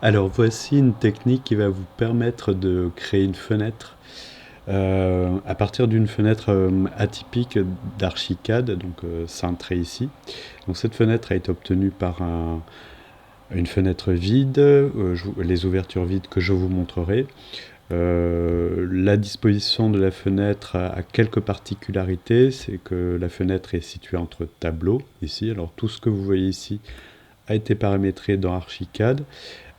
Alors voici une technique qui va vous permettre de créer une fenêtre à partir d'une fenêtre atypique d'Archicad, donc cintrée ici. Donc cette fenêtre a été obtenue par une fenêtre vide, les ouvertures vides que je vous montrerai. La disposition de la fenêtre a quelques particularités, c'est que la fenêtre est située entre tableaux ici. Alors tout ce que vous voyez ici a été paramétré dans Archicad.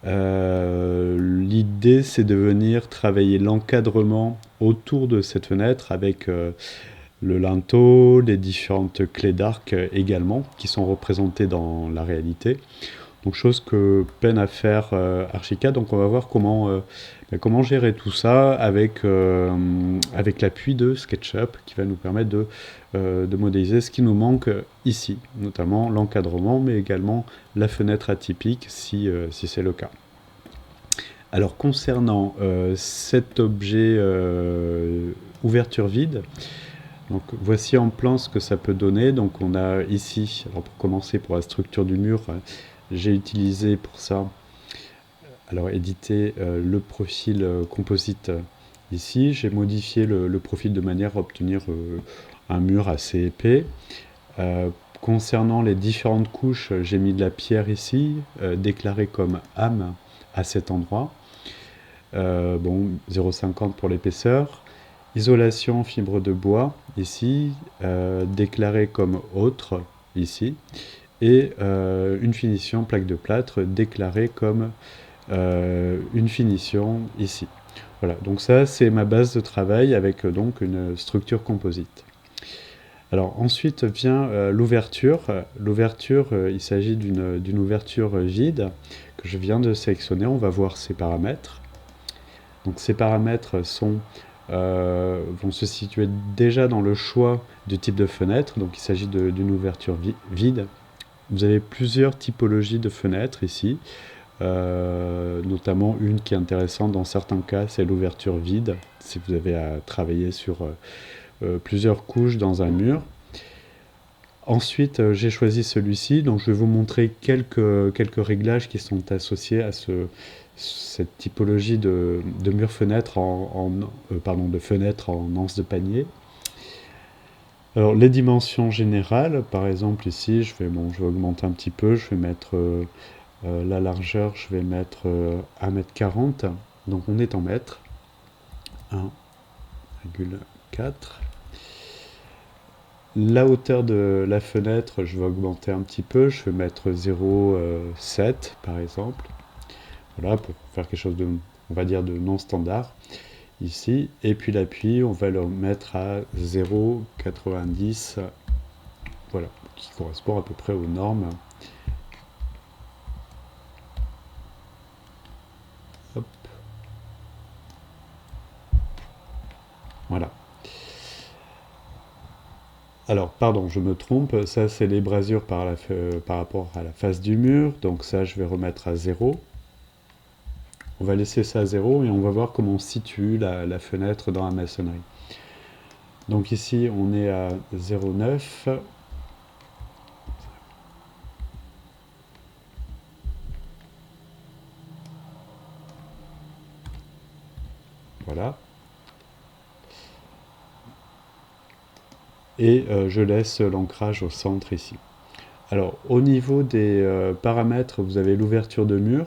L'idée, c'est de venir travailler l'encadrement autour de cette fenêtre avec le linteau, les différentes clés d'arc également, qui sont représentées dans la réalité. Donc chose que peine à faire Archicad. Donc on va voir comment gérer tout ça avec l'appui de SketchUp qui va nous permettre de modéliser ce qui nous manque ici, notamment l'encadrement, mais également la fenêtre atypique si c'est le cas. Alors concernant cet objet ouverture vide, donc voici en plan ce que ça peut donner. Donc on a ici, alors pour commencer pour la structure du mur, j'ai utilisé pour ça, alors éditer le profil composite ici. J'ai modifié le profil de manière à obtenir un mur assez épais. Concernant les différentes couches, j'ai mis de la pierre ici, déclarée comme âme à cet endroit. Bon, 0,50 pour l'épaisseur. Isolation fibre de bois ici, déclarée comme autre ici. Et une finition plaque de plâtre déclarée comme une finition ici. Voilà, donc ça c'est ma base de travail avec donc une structure composite. Alors ensuite vient l'ouverture. L'ouverture, il s'agit d'une ouverture vide que je viens de sélectionner. On va voir ses paramètres. Donc ces paramètres vont se situer déjà dans le choix du type de fenêtre. Donc il s'agit d'une ouverture vide. Vous avez plusieurs typologies de fenêtres ici, notamment une qui est intéressante dans certains cas, c'est l'ouverture vide, si vous avez à travailler sur plusieurs couches dans un mur. Ensuite, j'ai choisi celui-ci, donc je vais vous montrer quelques réglages qui sont associés à cette typologie de mur-fenêtre de fenêtre en anse de panier. Alors les dimensions générales, par exemple ici, je vais augmenter un petit peu, je vais mettre la largeur, je vais mettre 1,40 m, donc on est en mètres, 1,4. La hauteur de la fenêtre, je vais augmenter un petit peu, je vais mettre 0,7 par exemple. Voilà, pour faire quelque chose de, on va dire, de non standard ici. Et puis l'appui, on va le mettre à 0,90, voilà, qui correspond à peu près aux normes. Hop. Voilà. Alors, pardon, je me trompe, ça c'est les brasures par rapport à la face du mur, donc ça je vais remettre à 0. On va laisser ça à 0 et on va voir comment on situe la fenêtre dans la maçonnerie. Donc ici on est à 0,9. Voilà. Et je laisse l'ancrage au centre ici. Alors au niveau des paramètres, vous avez l'ouverture de mur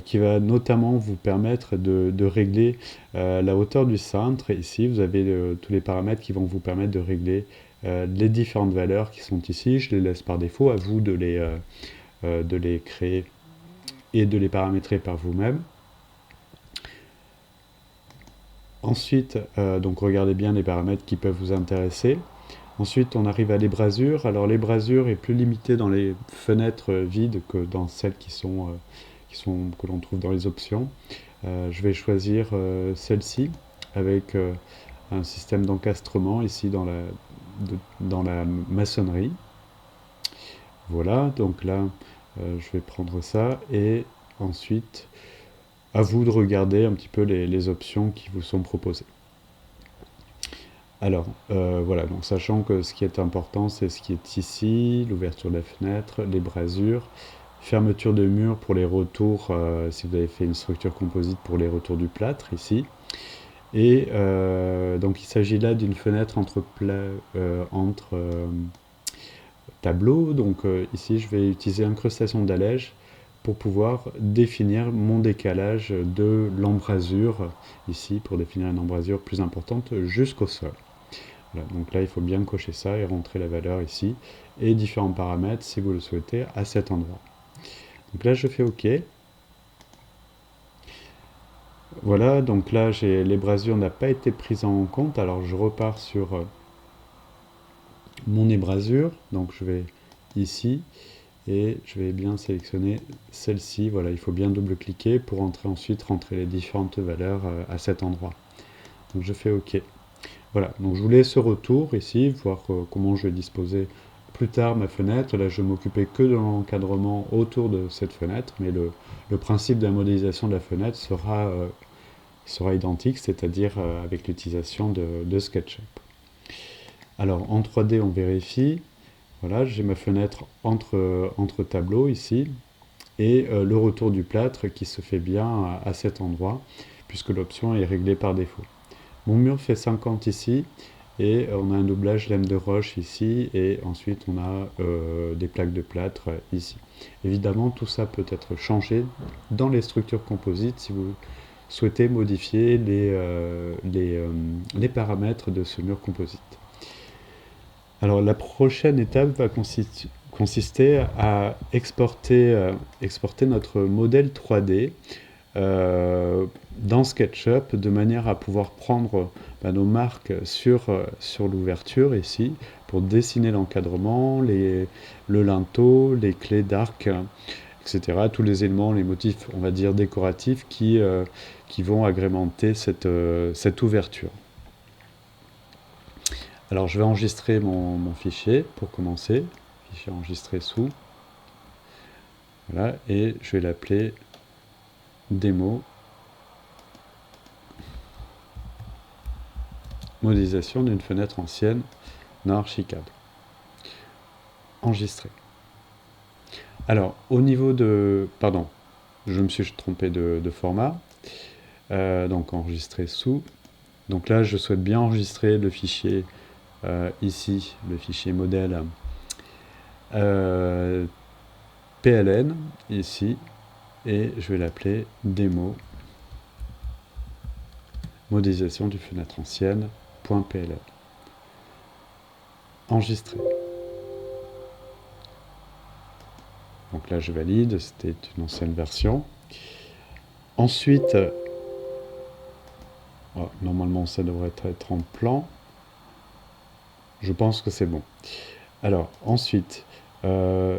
qui va notamment vous permettre de régler la hauteur du cintre. Ici vous avez tous les paramètres qui vont vous permettre de régler les différentes valeurs qui sont ici. Je les laisse par défaut, à vous de les créer et de les paramétrer par vous-même. Ensuite, donc regardez bien les paramètres qui peuvent vous intéresser. Ensuite, on arrive à les brasures. Alors les brasures est plus limitée dans les fenêtres vides que dans celles que l'on trouve dans les options. Je vais choisir celle-ci avec un système d'encastrement ici dans la maçonnerie. Voilà, donc là, je vais prendre ça et ensuite, à vous de regarder un petit peu les options qui vous sont proposées. Alors, voilà, donc sachant que ce qui est important, c'est ce qui est ici, l'ouverture de la fenêtre, les brasures, fermeture de mur pour les retours, si vous avez fait une structure composite pour les retours du plâtre ici. Et donc il s'agit là d'une fenêtre entre tableaux. Donc ici je vais utiliser incrustation d'allège pour pouvoir définir mon décalage de l'embrasure, ici pour définir une embrasure plus importante jusqu'au sol. Voilà, donc là il faut bien cocher ça et rentrer la valeur ici, et différents paramètres si vous le souhaitez à cet endroit. Donc là je fais OK. Voilà, donc là l'ébrasure n'a pas été prise en compte, alors je repars sur mon ébrasure, donc je vais ici, et je vais bien sélectionner celle-ci. Voilà, il faut bien double-cliquer pour ensuite rentrer les différentes valeurs à cet endroit. Donc je fais OK. Voilà, donc je vous laisse ce retour ici, voir comment je vais disposer plus tard ma fenêtre. Là, je ne m'occupais que de l'encadrement autour de cette fenêtre, mais le principe de la modélisation de la fenêtre sera identique, c'est-à-dire avec l'utilisation de SketchUp. Alors en 3D, on vérifie. Voilà, j'ai ma fenêtre entre tableaux ici, et le retour du plâtre qui se fait bien à cet endroit, puisque l'option est réglée par défaut. Mon mur fait 50 ici, et on a un doublage lame de roche ici, et ensuite on a des plaques de plâtre ici. Évidemment, tout ça peut être changé dans les structures composites si vous souhaitez modifier les paramètres de ce mur composite. Alors la prochaine étape va consister à exporter notre modèle 3D dans SketchUp, de manière à pouvoir prendre nos marques sur l'ouverture ici, pour dessiner l'encadrement, le linteau, les clés d'arc, etc. Tous les éléments, les motifs, on va dire, décoratifs qui vont agrémenter cette ouverture. Alors je vais enregistrer mon fichier pour commencer, fichier enregistré sous. Voilà, et je vais l'appeler démo modélisation d'une fenêtre ancienne dans Archicad. Enregistré. Alors au niveau de... Pardon, je me suis trompé de format. Donc enregistré sous. Donc là je souhaite bien enregistrer le fichier ici, le fichier modèle PLN ici, et je vais l'appeler démo modélisation du fenêtre ancienne.pl. Enregistrer. Donc là je valide, c'était une ancienne version. Ensuite, normalement ça devrait être en plan. Je pense que c'est bon. Alors ensuite,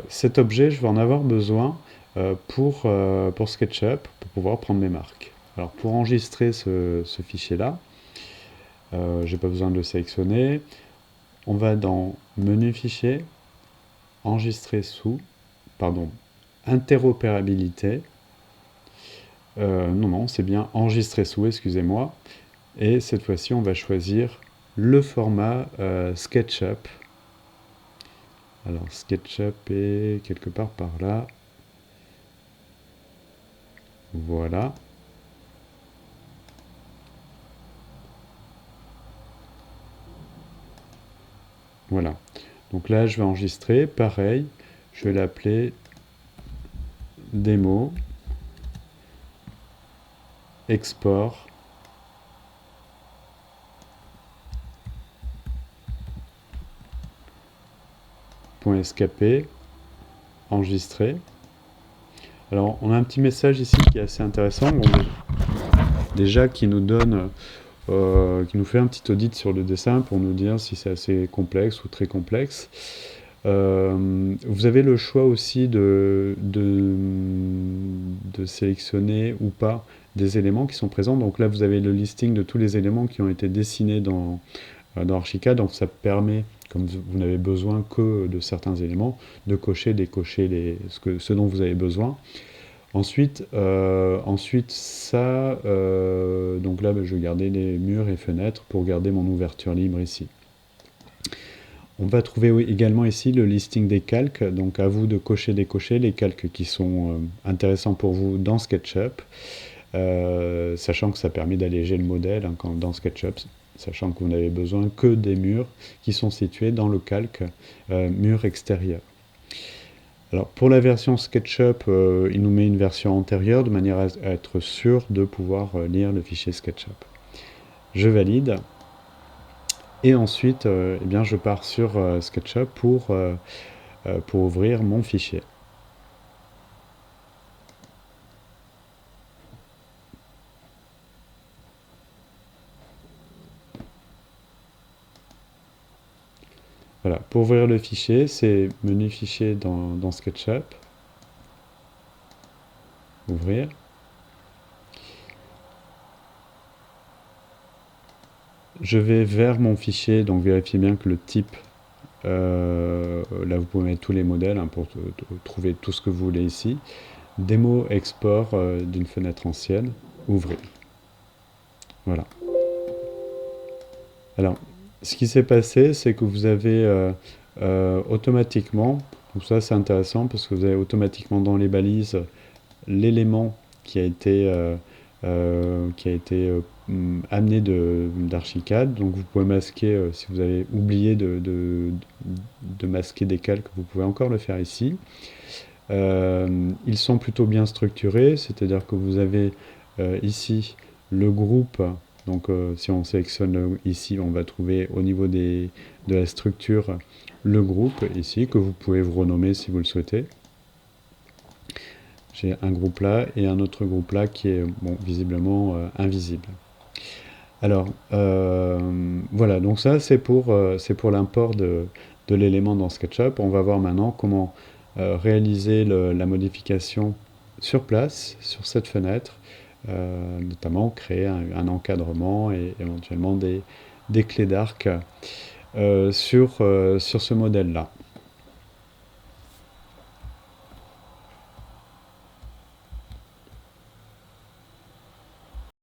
cet objet, je vais en avoir besoin pour SketchUp, pour pouvoir prendre mes marques. Alors pour enregistrer ce fichier-là, je n'ai pas besoin de le sélectionner. On va dans Menu Fichier, Enregistrer sous, Interopérabilité. Non, c'est bien Enregistrer sous, excusez-moi. Et cette fois-ci, on va choisir le format SketchUp. Alors SketchUp est quelque part par là. Voilà. Voilà. Donc là, je vais enregistrer. Pareil, je vais l'appeler démo export .skp enregistré. Alors, on a un petit message ici qui est assez intéressant. Déjà, qui nous donne, qui nous fait un petit audit sur le dessin pour nous dire si c'est assez complexe ou très complexe. Vous avez le choix aussi de sélectionner ou pas des éléments qui sont présents. Donc là, vous avez le listing de tous les éléments qui ont été dessinés dans Archicad. Donc ça permet, comme vous n'avez besoin que de certains éléments, de décocher ce dont vous avez besoin. Ensuite, ça, donc là, je vais garder les murs et fenêtres pour garder mon ouverture libre ici. On va trouver également ici le listing des calques, donc à vous de décocher les calques qui sont intéressants pour vous dans SketchUp, sachant que ça permet d'alléger le modèle hein, dans SketchUp, sachant que vous n'avez besoin que des murs qui sont situés dans le calque mur extérieur. Alors pour la version SketchUp, il nous met une version antérieure de manière à être sûr de pouvoir lire le fichier SketchUp. Je valide. Et ensuite, eh bien, je pars sur SketchUp pour ouvrir mon fichier. Voilà, pour ouvrir le fichier, c'est menu fichier dans SketchUp, ouvrir. Je vais vers mon fichier, donc vérifiez bien que le type, là vous pouvez mettre tous les modèles hein, pour trouver tout ce que vous voulez ici. Démo export d'une fenêtre ancienne, ouvrir. Voilà. Alors, ce qui s'est passé, c'est que vous avez automatiquement, donc ça c'est intéressant parce que vous avez automatiquement dans les balises l'élément qui a été amené d'Archicad. Donc vous pouvez masquer, si vous avez oublié de masquer des calques, vous pouvez encore le faire ici. Ils sont plutôt bien structurés, c'est-à-dire que vous avez ici le groupe. Donc si on sélectionne ici, on va trouver au niveau de la structure le groupe ici, que vous pouvez vous renommer si vous le souhaitez. J'ai un groupe là et un autre groupe là qui est bon, visiblement invisible. Alors voilà, donc ça c'est pour l'import de l'élément dans SketchUp. On va voir maintenant comment réaliser la modification sur place, sur cette fenêtre, notamment créer un encadrement et éventuellement des clés d'arc sur ce modèle-là.